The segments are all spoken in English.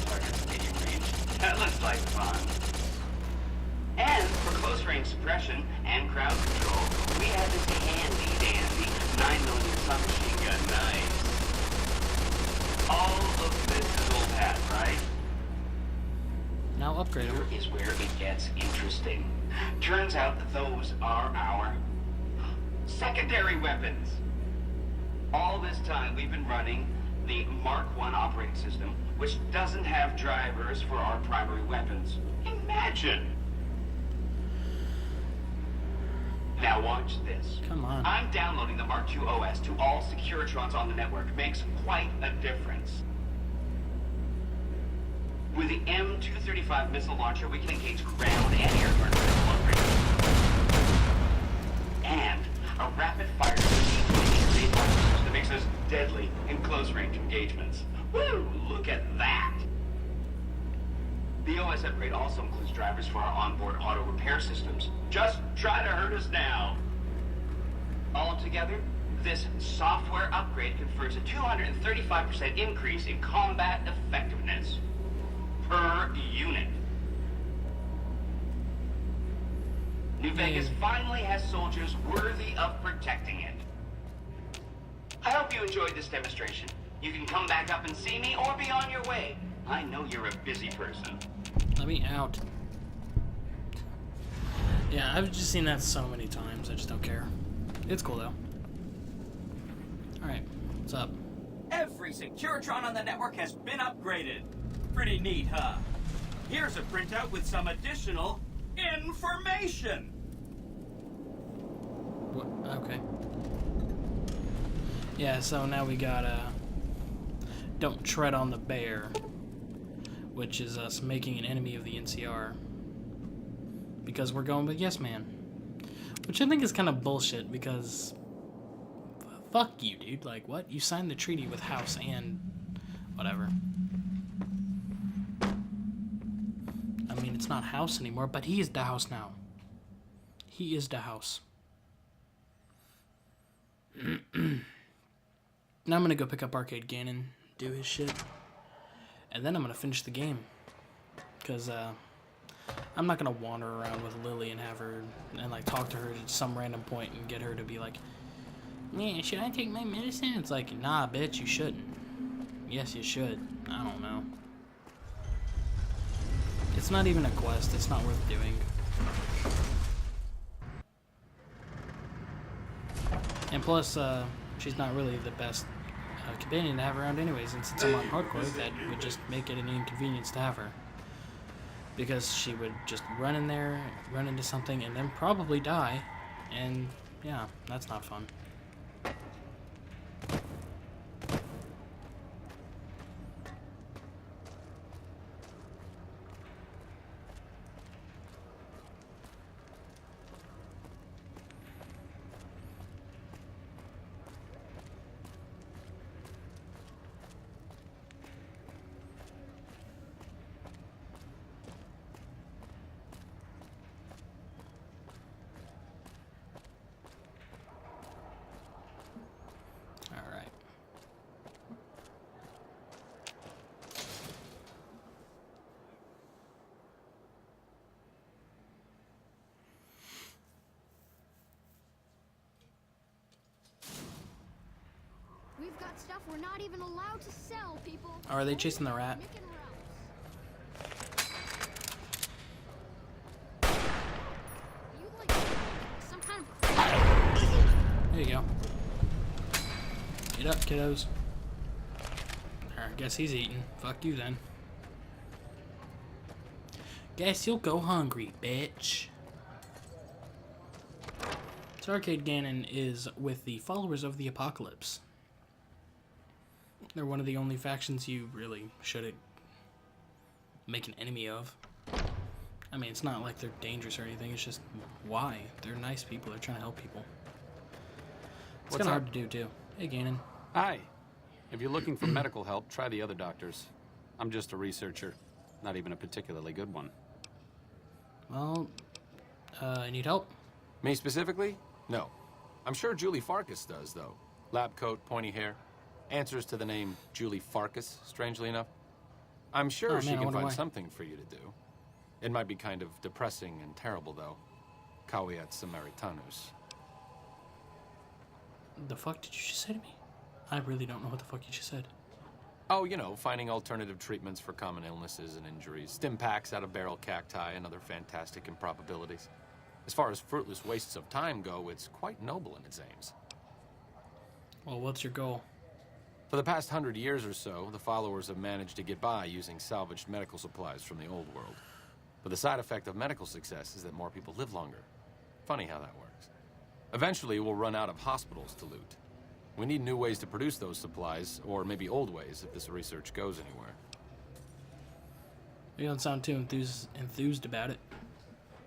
targets medium range. That looks like fun. And for close-range suppression and crowd control, we have this handy-dandy 9mm submachine gun. Nice. All of this is old hat, right? Now upgrade Here them. is where it gets interesting. Turns out that those are our secondary weapons. All this time we've been running the Mark I operating system, which doesn't have drivers for our primary weapons. Imagine! Now watch this. Come on. I'm downloading the Mark II OS to all Securitrons on the network. Makes quite a difference. With the M235 missile launcher, we can engage ground and air targets at long range. And a rapid-fire T-28 launcher that makes us deadly in close-range engagements. Woo! Look at that! The OS upgrade also includes drivers for our onboard auto repair systems. Just try to hurt us now. Altogether, this software upgrade confers a 235% increase in combat effectiveness per unit. New Vegas finally has soldiers worthy of protecting it. I hope you enjoyed this demonstration. You can come back up and see me or be on your way. I know you're a busy person. Let me out. Yeah, I've just seen that so many times. I just don't care. It's cool though. Alright, what's up? Every Securitron on the network has been upgraded. Pretty neat, huh? Here's a printout with some additional information. What? Okay. Yeah, so now we got Don't Tread on the Bear, which is us making an enemy of the NCR because we're going with Yes Man, which I think is kind of bullshit because fuck you, dude. Like, what? You signed the treaty with House and whatever. I mean, it's not House anymore, but he is the House now. He is the House. Now I'm gonna go pick up Arcade Gannon, do his shit, and then I'm gonna finish the game. Cause I'm not gonna wander around with Lily and have her and like talk to her at some random point and get her to be like, "Yeah, should I take my medicine?" It's like, nah, bitch, you shouldn't. Yes, you should. I don't know. It's not even a quest. It's not worth doing. And plus, she's not really the best companion to have around anyways, and since I'm on hardcore, that would just make it an inconvenience to have her. Because she would just run in there, run into something, and then probably die, and yeah, that's not fun. Alright. We've got stuff we're not even allowed to sell, people. Are they chasing the rat? Mick and Ralph's. Are you like some kind of... There you go. Get up, kiddos. Alright, guess he's eating. Fuck you then. Guess you'll go hungry, bitch. So Arcade Gannon is with the Followers of the Apocalypse. They're one of the only factions you really should make an enemy of. I mean, it's not like they're dangerous or anything, it's just why? They're nice people, they're trying to help people. It's kind of hard to do, too. Hey, Gannon. Hi. If you're looking for medical help, try the other doctors. I'm just a researcher, not even a particularly good one. Well, I need help. Me specifically? No. I'm sure Julie Farkas does, though. Lab coat, pointy hair. Answers to the name Julie Farkas, strangely enough. I'm sure Oh, she man, I can wonder find why. something for you to do. It might be kind of depressing and terrible, though. Caveat Samaritanus. The fuck did you just say to me? I really don't know what the fuck you just said. Oh, you know, finding alternative treatments for common illnesses and injuries, stim packs out of barrel cacti, and other fantastic improbabilities. As far as fruitless wastes of time go, it's quite noble in its aims. Well, what's your goal? For the past 100 years or so, the followers have managed to get by using salvaged medical supplies from the old world. But the side effect of medical success is that more people live longer. Funny how that works. Eventually, we'll run out of hospitals to loot. We need new ways to produce those supplies, or maybe old ways if this research goes anywhere. You don't sound too enthused about it.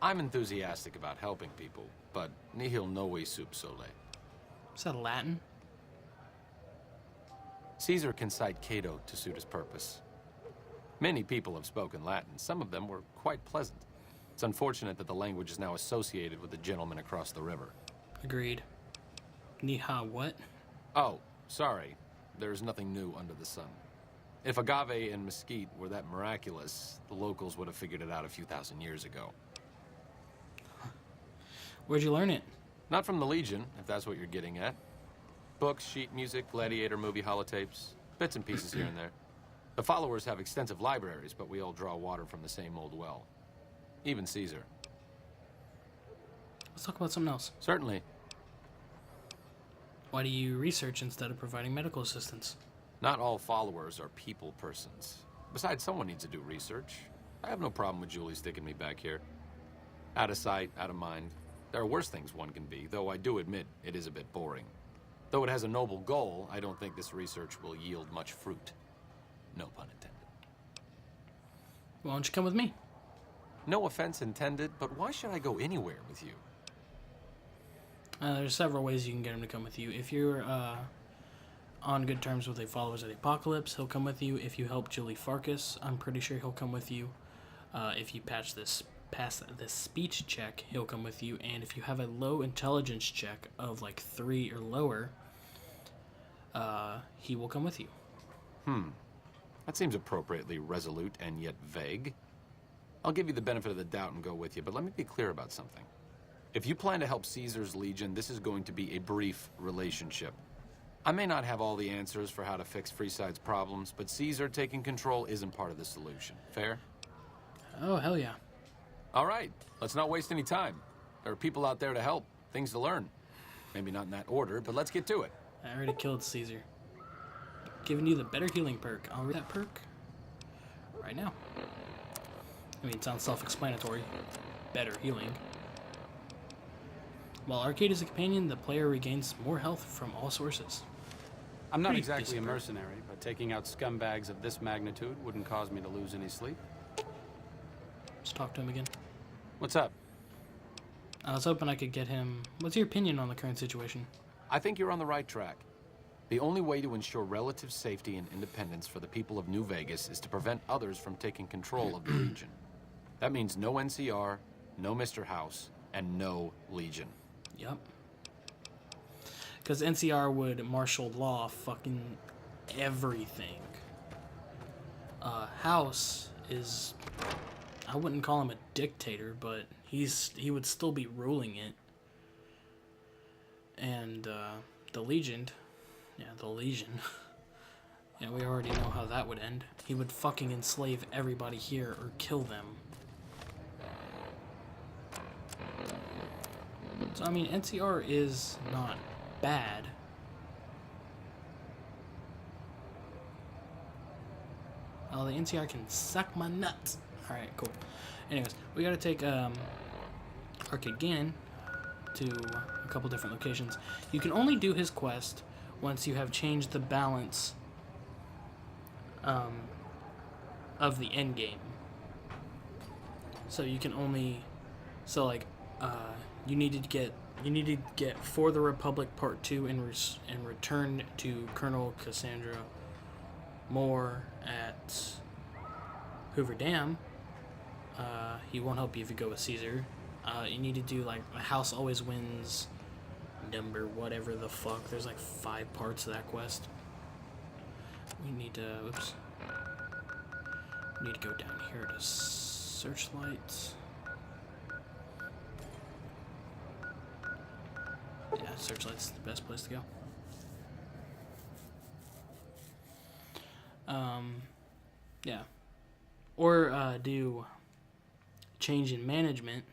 I'm enthusiastic about helping people, but nihil novi sub sole. Is that Latin? Caesar can cite Cato to suit his purpose. Many people have spoken Latin. Some of them were quite pleasant. It's unfortunate that the language is now associated with the gentleman across the river. Agreed. Niha what? Oh, sorry. There's nothing new under the sun. If agave and mesquite were that miraculous, the locals would have figured it out a few thousand years ago. Where'd you learn it? Not from the Legion, if that's what you're getting at. Books, sheet music, gladiator movie holotapes, bits and pieces here and there. The followers have extensive libraries, but we all draw water from the same old well. Even Caesar. Let's talk about something else. Certainly. Why do you research instead of providing medical assistance? Not all followers are people persons. Besides, someone needs to do research. I have no problem with Julie sticking me back here. Out of sight, out of mind. There are worse things one can be, though I do admit it is a bit boring. Though it has a noble goal, I don't think this research will yield much fruit. No pun intended. Why don't you come with me? No offense intended, but why should I go anywhere with you? There's several ways you can get him to come with you. If you're on good terms with the followers of the apocalypse, he'll come with you. If you help Julie Farkas, I'm pretty sure he'll come with you. If you pass this speech check, he'll come with you. And if you have a low intelligence check of like 3 or lower, he will come with you. That seems appropriately resolute and yet vague. I'll give you the benefit of the doubt and go with you, but let me be clear about something. If you plan to help Caesar's Legion, this is going to be a brief relationship. I may not have all the answers for how to fix Freeside's problems, but Caesar taking control isn't part of the solution. Fair? Oh, hell yeah. All right, let's not waste any time. There are people out there to help, things to learn. Maybe not in that order, but let's get to it. I already killed Caesar. Giving you the better healing perk. I'll read that perk right now. I mean, it sounds self-explanatory. Better healing. While Arcade is a companion, the player regains more health from all sources. I'm not Pretty exactly a decent perk. mercenary, but taking out scumbags of this magnitude wouldn't cause me to lose any sleep. Let's talk to him again. What's up? I was hoping I could get him... What's your opinion on the current situation? I think you're on the right track. The only way to ensure relative safety and independence for the people of New Vegas is to prevent others from taking control of the region. That means no NCR, no Mr. House, and no Legion. Yep. Because NCR would martial law fucking everything. House is... I wouldn't call him a dictator, but he would still be ruling it. And the Legion... Yeah, the Legion. Yeah, we already know how that would end. He would fucking enslave everybody here or kill them. So, I mean, NCR is not bad. Oh, the NCR can suck my nuts. Alright, cool. Anyways, we gotta take Arcade Gannon to a couple different locations. You can only do his quest once you have changed the balance of the end game. So you can only... So, like, you need to get For the Republic Part 2 and return to Colonel Cassandra Moore at Hoover Dam. He won't help you if you go with Caesar. You need to do like the House Always Wins number whatever the fuck. There's like 5 parts of that quest. We need to Need to go down here to Searchlight. Yeah, Searchlight's the best place to go. Yeah. Or do change in management,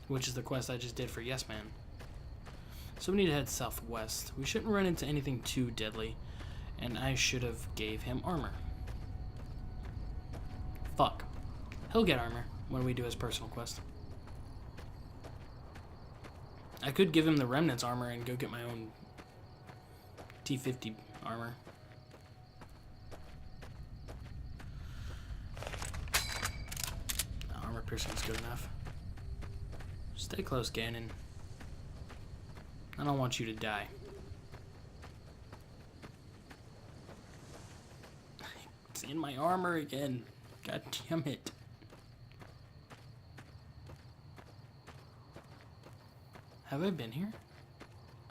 which is the quest I just did for Yes Man. So we need to head southwest. We shouldn't run into anything too deadly, and I should have gave him armor. Fuck. He'll get armor when we do his personal quest. I could give him the Remnants armor and go get my own T50 armor. Armor piercing is good enough. Stay close, Ganon. I don't want you to die. It's in my armor again. God damn it. Have I been here?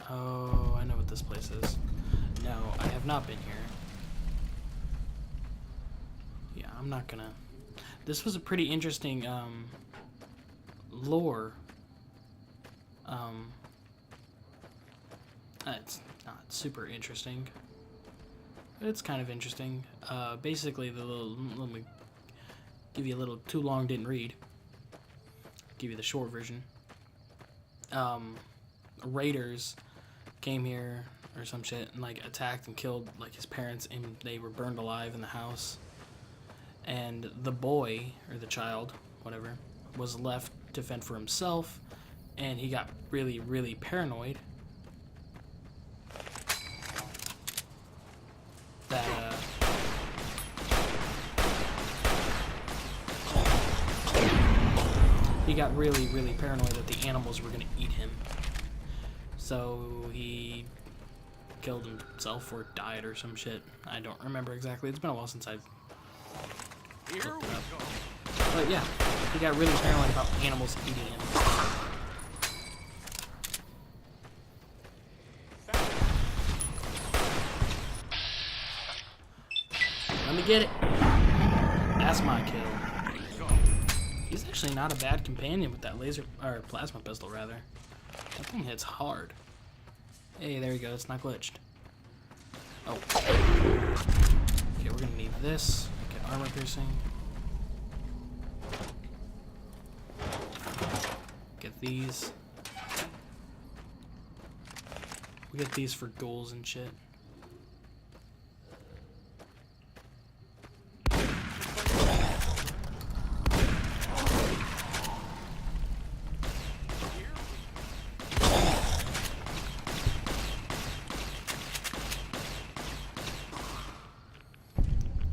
Oh, I know what this place is. No, I have not been here. Yeah, I'm not gonna... This was a pretty interesting, lore. It's not super interesting. It's kind of interesting. Basically, let me give you a little too long, didn't read. Give you the short version. Raiders came here or some shit and like attacked and killed like his parents, and they were burned alive in the house. And the boy, or the child, whatever, was left to fend for himself, and he got really, really paranoid that he got really, really paranoid that the animals were gonna eat him. So he killed himself or died or some shit. I don't remember exactly. It's been a while since I've looked it up. But yeah, he got really paranoid about animals eating him. Let me get it. That's my kill. He's actually not a bad companion with that laser, or plasma pistol rather. That thing hits hard. Hey, there you go. It's not glitched. Oh. Okay, we're gonna need this. Get armor piercing. Get these. We get these for goals and shit.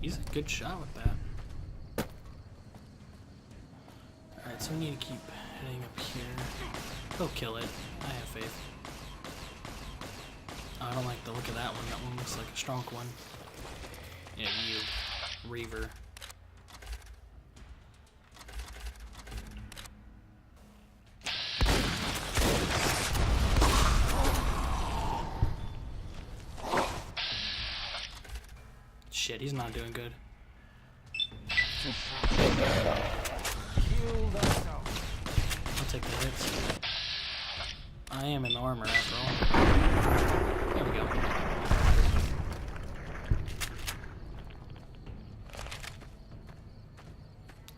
He's a good shot with that. Alright, so we need to keep heading up here. He'll kill it. I have faith. Oh, I don't like the look of that one. That one looks like a strong one. Yeah, you. Reaver. Shit, he's not doing good. I'll take the hits. I am in the armor after all. There we go.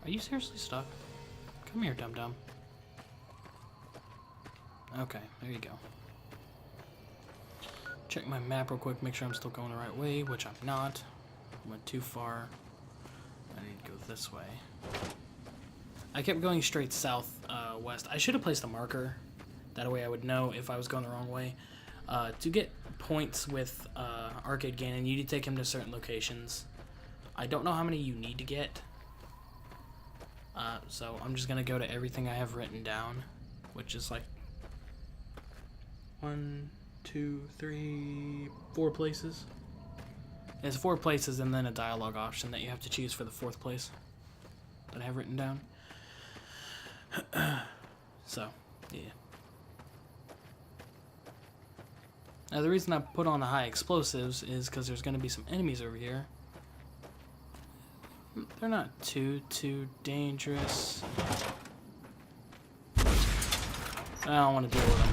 Are you seriously stuck? Come here, dum-dum. Okay, there you go. Check my map real quick, make sure I'm still going the right way, which I'm not. I went too far. I need to go this way. I kept going straight south, west. I should have placed a marker. That way I would know if I was going the wrong way. To get points with Arcade Ganon, you need to take him to certain locations. I don't know how many you need to get. So I'm just going to go to everything I have written down, which is like 1, 2, 3, 4 places. There's 4 places and then a dialogue option that you have to choose for the 4th place that I have written down. So, yeah. Now, the reason I put on the high explosives is because there's going to be some enemies over here. They're not too dangerous. I don't want to deal with them.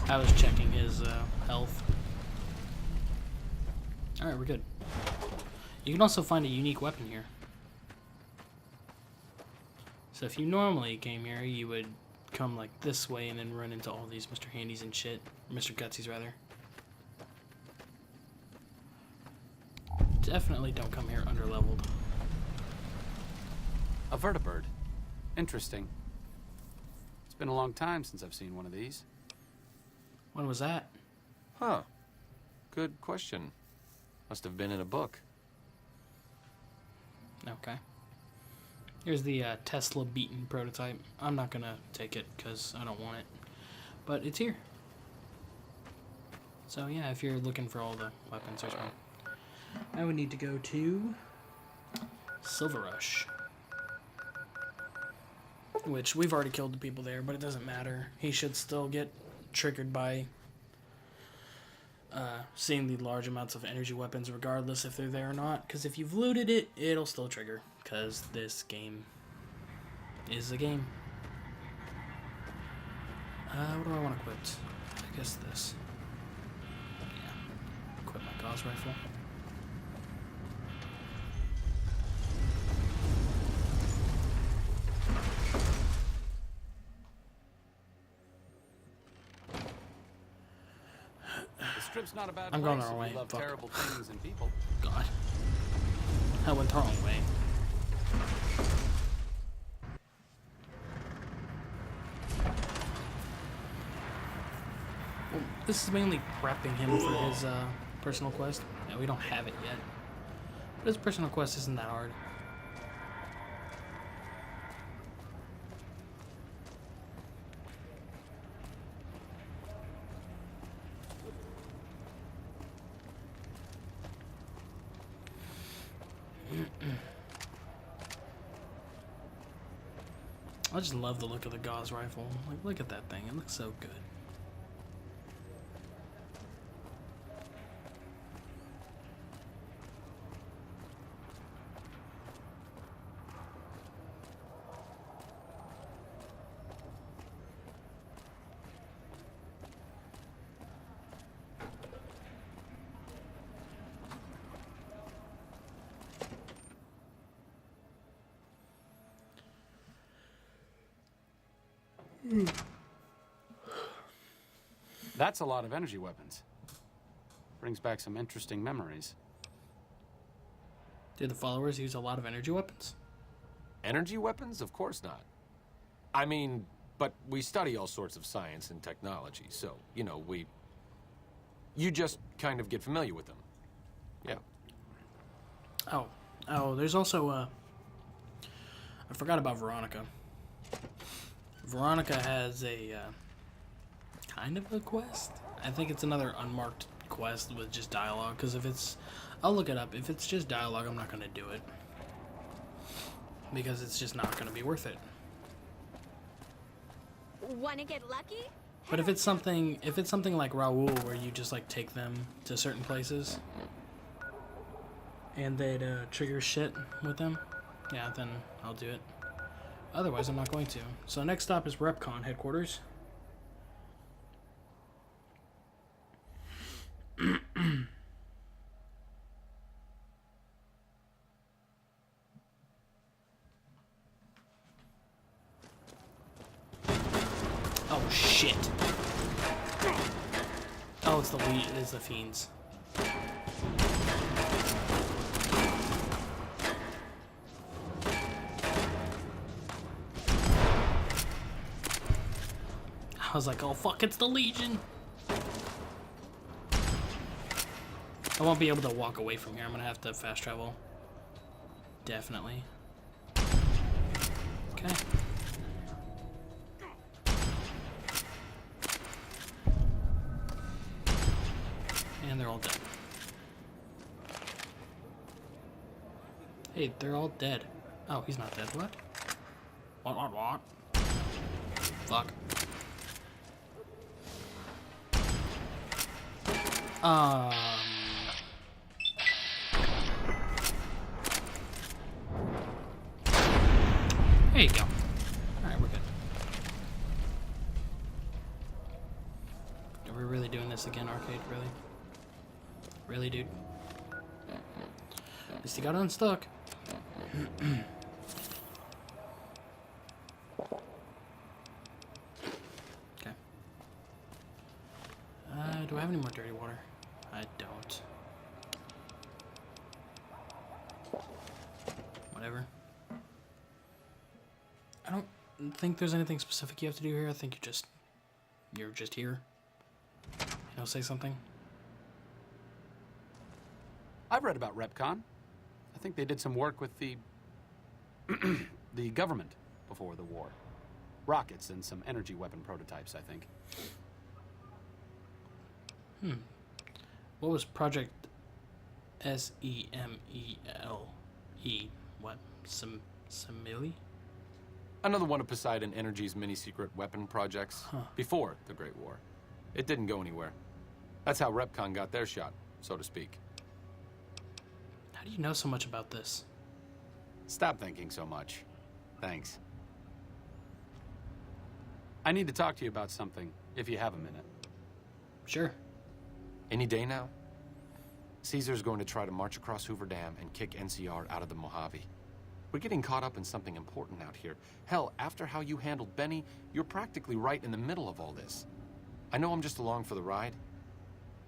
I was checking his health. Alright, we're good. You can also find a unique weapon here. So if you normally came here, you would come like this way and then run into all these Mr. Handies and shit. Mr. Gutsies, rather. Definitely don't come here underleveled. A vertibird. Interesting. It's been a long time since I've seen one of these. When was that? Huh. Good question. Must have been in a book. Okay. Here's the Tesla beaten prototype. I'm not gonna take it because I don't want it. But it's here. So yeah, if you're looking for all the weapons, there's one. I would need to go to Silver Rush. Which, we've already killed the people there, but it doesn't matter. He should still get triggered by seeing the large amounts of energy weapons regardless if they're there or not, because if you've looted it, it'll still trigger, because this game is a game. What do I want to equip? I guess this. Yeah. Equip my Gauss rifle. Strip's not a bad I'm place going the wrong if way. you love Fuck. terrible things and people. God. I went the wrong way. Well, this is mainly prepping him for his personal quest. Yeah, we don't have it yet. But his personal quest isn't that hard. I just love the look of the Gauss rifle. Like, look at that thing. It looks so good. That's a lot of energy weapons. Brings back some interesting memories. Do the followers use a lot of energy weapons? Energy weapons? Of course not. I mean, but we study all sorts of science and technology, so, you know, you just kind of get familiar with them. Yeah. Oh, there's also, I forgot about Veronica. Veronica has a, kind of a quest. I think it's another unmarked quest with just dialogue, because if it's, I'll look it up. If it's just dialogue, I'm not going to do it. Because it's just not going to be worth it. Wanna get lucky? But if it's something like Raoul, where you just like take them to certain places, and they'd trigger shit with them, yeah, then I'll do it. Otherwise, I'm not going to. So next stop is RepCon headquarters. Oh shit! Oh, it's the lead. It is the fiends. I was like, oh fuck, it's the Legion. I won't be able to walk away from here. I'm gonna have to fast travel. Definitely. Okay. And they're all dead. Hey, they're all dead. Oh, he's not dead. What? What? Fuck. There you go. Alright, we're good. Are we really doing this again, Arcade? Really? Really, dude? At least he got unstuck. Okay. Do I have any more dirty water? I don't. Whatever. I don't think there's anything specific you have to do here. I think you're just here. You know, say something. I've read about RepCon. I think they did some work with the the government before the war. Rockets and some energy weapon prototypes, I think. What was Project Semele? What? Semele? Another one of Poseidon Energy's mini-secret weapon projects before the Great War. It didn't go anywhere. That's how RepCon got their shot, so to speak. How do you know so much about this? Stop thinking so much. Thanks. I need to talk to you about something, if you have a minute. Sure. Any day now? Caesar's going to try to march across Hoover Dam and kick NCR out of the Mojave. We're getting caught up in something important out here. Hell, after how you handled Benny, you're practically right in the middle of all this. I know I'm just along for the ride,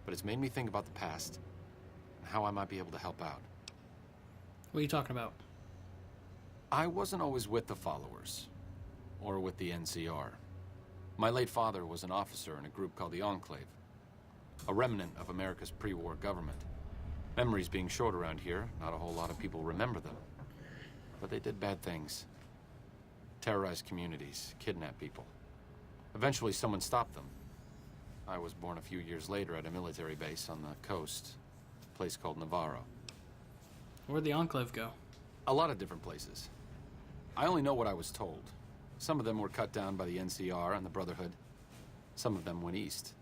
but it's made me think about the past and how I might be able to help out. What are you talking about? I wasn't always with the followers, or with the NCR. My late father was an officer in a group called the Enclave, a remnant of America's pre-war government. Memories being short around here, not a whole lot of people remember them. But they did bad things. Terrorized communities, kidnapped people. Eventually someone stopped them. I was born a few years later at a military base on the coast, a place called Navarro. Where'd the Enclave go? A lot of different places. I only know what I was told. Some of them were cut down by the NCR and the Brotherhood. Some of them went east.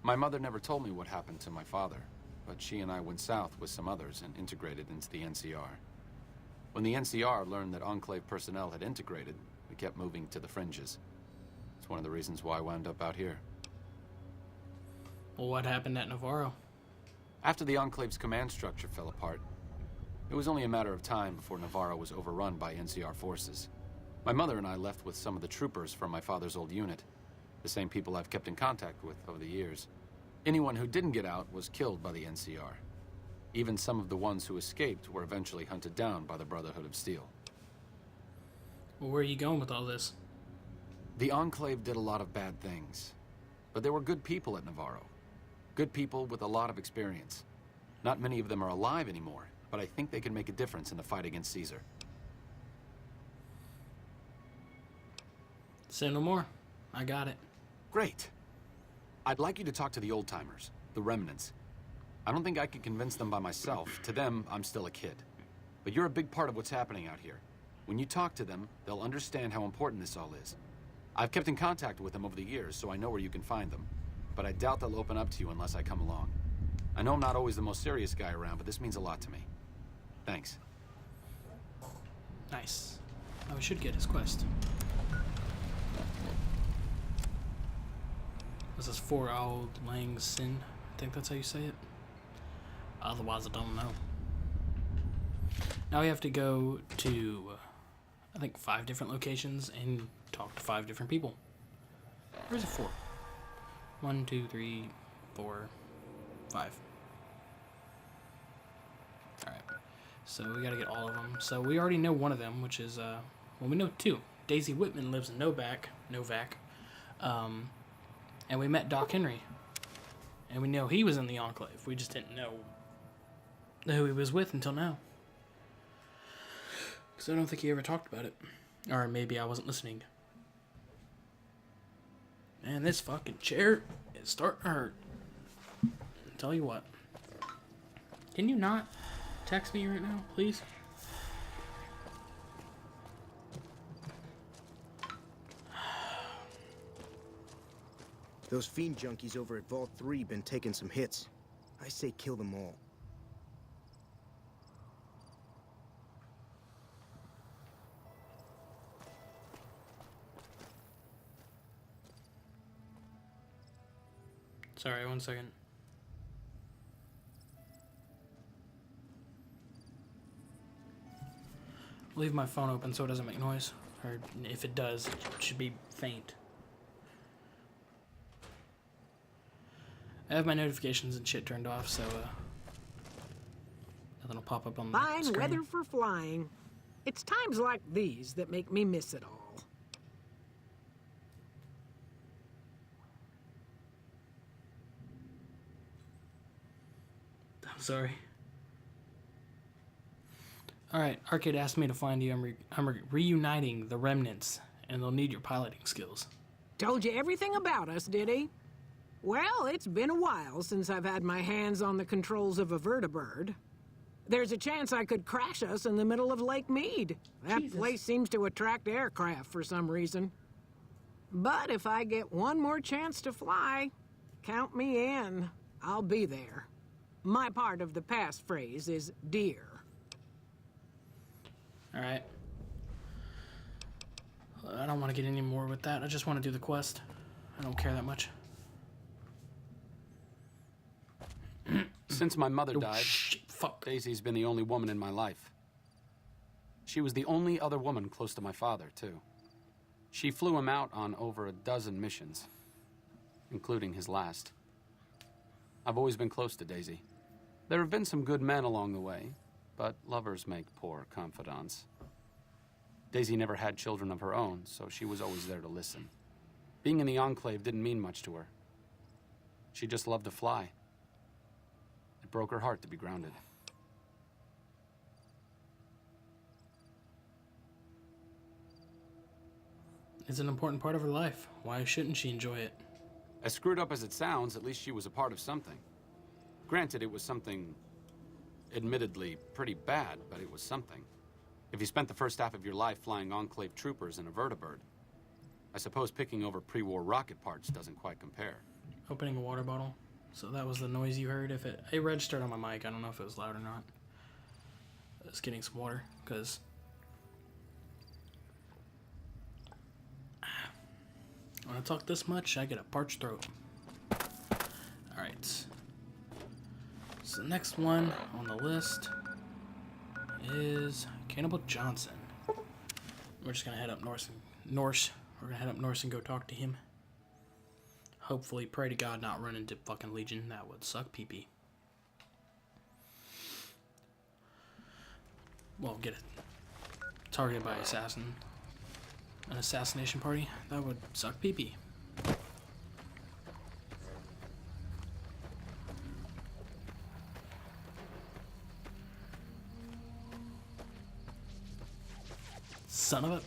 My mother never told me what happened to my father, but she and I went south with some others and integrated into the NCR. When the NCR learned that Enclave personnel had integrated, we kept moving to the fringes. It's one of the reasons why I wound up out here. Well, what happened at Navarro? After the Enclave's command structure fell apart, it was only a matter of time before Navarro was overrun by NCR forces. My mother and I left with some of the troopers from my father's old unit, the same people I've kept in contact with over the years. Anyone who didn't get out was killed by the NCR. Even some of the ones who escaped were eventually hunted down by the Brotherhood of Steel. Well, where are you going with all this? The Enclave did a lot of bad things, but there were good people at Navarro. Good people with a lot of experience. Not many of them are alive anymore, but I think they can make a difference in the fight against Caesar. Say no more. I got it. Great. I'd like you to talk to the old-timers, the remnants. I don't think I could convince them by myself. To them, I'm still a kid. But you're a big part of what's happening out here. When you talk to them, they'll understand how important this all is. I've kept in contact with them over the years, so I know where you can find them. But I doubt they'll open up to you unless I come along. I know I'm not always the most serious guy around, but this means a lot to me. Thanks. Nice. Now we should get his quest. This is for Auld Syne. I think that's how you say it. Otherwise, I don't know. Now we have to go to, I think, 5 different locations and talk to 5 different people. Where's it 4? 1, 2, 3, 4, 5. Alright. So we gotta get all of them. So we already know one of them, which is, well, we know 2. Daisy Whitman lives in Novak. And we met Doc Henry. And we know he was in the Enclave. We just didn't know who he was with until now. Because I don't think he ever talked about it. Or maybe I wasn't listening. Man, this fucking chair is starting to hurt. Tell you what. Can you not text me right now, please? Those fiend junkies over at Vault 3 been taking some hits. I say kill them all. Sorry, 1 second. Leave my phone open so it doesn't make noise. Or if it does, it should be faint. I have my notifications and shit turned off, so nothing will pop up on the Fine screen. weather for flying. It's times like these that make me miss it all. I'm sorry. Alright, Arcade asked me to find you. I'm reuniting the remnants, and they'll need your piloting skills. Told you everything about us, did he? Well, it's been a while since I've had my hands on the controls of a vertibird. There's a chance I could crash us in the middle of Lake Mead. That Jesus. place seems to attract aircraft for some reason. But if I get one more chance to fly, count me in. I'll be there. My part of the passphrase is dear. Alright. I don't want to get any more with that. I just want to do the quest. I don't care that much. Since my mother Oh, died, shit, fuck. Daisy's been the only woman in my life. She was the only other woman close to my father, too. She flew him out on over a dozen missions, including his last. I've always been close to Daisy. There have been some good men along the way, but lovers make poor confidants. Daisy never had children of her own, so she was always there to listen. Being in the Enclave didn't mean much to her. She just loved to fly. It broke her heart to be grounded. It's an important part of her life. Why shouldn't she enjoy it? As screwed up as it sounds, at least she was a part of something. Granted, it was something admittedly pretty bad, but it was something. If you spent the first half of your life flying Enclave troopers in a vertibird, I suppose picking over pre-war rocket parts doesn't quite compare. Opening a water bottle. So that was the noise you heard. If it registered on my mic, I don't know if it was loud or not. I was getting some water, because when I talk this much, I get a parched throat. Alright. So the next one on the list is Cannibal Johnson. We're just gonna head up north. We're gonna head up north and go talk to him. Hopefully, pray to God not run into fucking Legion. That would suck pee-pee. Well, get it targeted by assassin. An assassination party. That would suck pee-pee. Son of a...